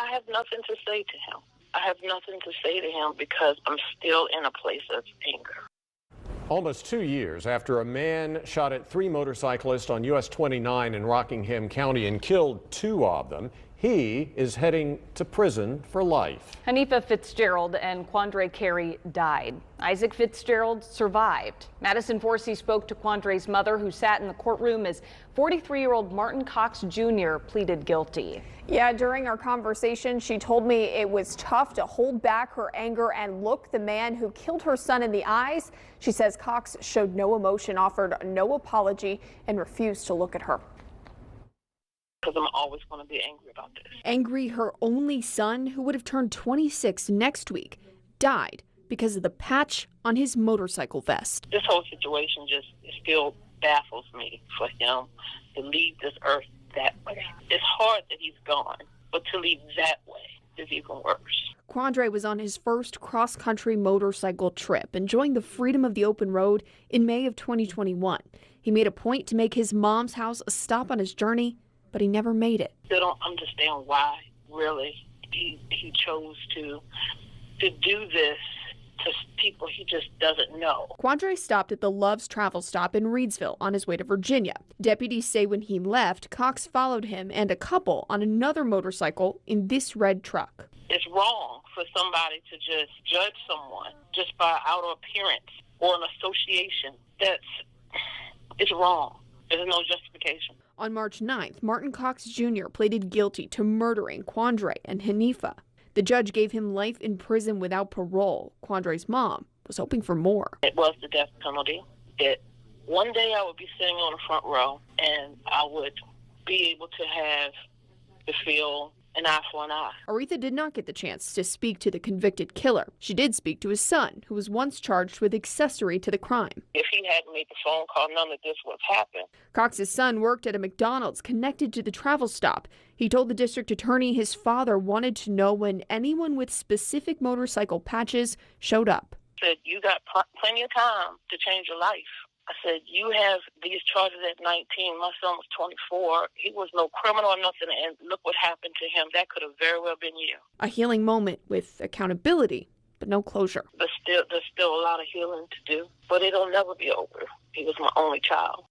I have nothing to say to him. I have nothing to say to him because I'm still in a place of anger. Almost 2 years after a man shot at 3 motorcyclists on US 29 in Rockingham County and killed 2 of them, he is heading to prison for life. Hanifa Fitzgerald and Quandre Carey died. Isaac Fitzgerald survived. Madison Forsey spoke to Quandre's mother, who sat in the courtroom as 43-year-old Martin Cox Jr. pleaded guilty. Yeah, during our conversation, she told me it was tough to hold back her anger and look the man who killed her son in the eyes. She says Cox showed no emotion, offered no apology, and refused to look at her. Because I'm always going to be angry about this. Angry her only son, who would have turned 26 next week, died because of the patch on his motorcycle vest. This whole situation just still baffles me for him to leave this earth that way. It's hard that he's gone, but to leave that way is even worse. Quandre was on his first cross-country motorcycle trip, enjoying the freedom of the open road in May of 2021. He made a point to make his mom's house a stop on his journey, but he never made it. Still don't understand why, really, he chose to do this to people he just doesn't know. Quandre stopped at the Love's Travel Stop in Reedsville on his way to Virginia. Deputies say when he left, Cox followed him and a couple on another motorcycle in this red truck. It's wrong for somebody to just judge someone just by outer appearance or an association. It's wrong. There's no justification. On March 9th, Martin Cox Jr. pleaded guilty to murdering Quandre and Hanifa. The judge gave him life in prison without parole. Quandre's mom was hoping for more. It was the death penalty. That one day I would be sitting on the front row and I would be able to have to feel an eye for an eye. Aretha did not get the chance to speak to the convicted killer. She did speak to his son, who was once charged with accessory to the crime. If he hadn't made the phone call, none of this would have happened. Cox's son worked at a McDonald's connected to the travel stop. He told the district attorney his father wanted to know when anyone with specific motorcycle patches showed up. He said, you got plenty of time to change your life. I said, you have these charges at 19. My son was 24. He was no criminal or nothing, and look what happened to him. That could have very well been you. A healing moment with accountability, but no closure. But there's still a lot of healing to do, but it'll never be over. He was my only child.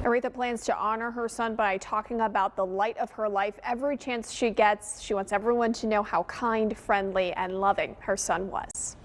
Aretha plans to honor her son by talking about the light of her life every chance she gets. She wants everyone to know how kind, friendly, and loving her son was.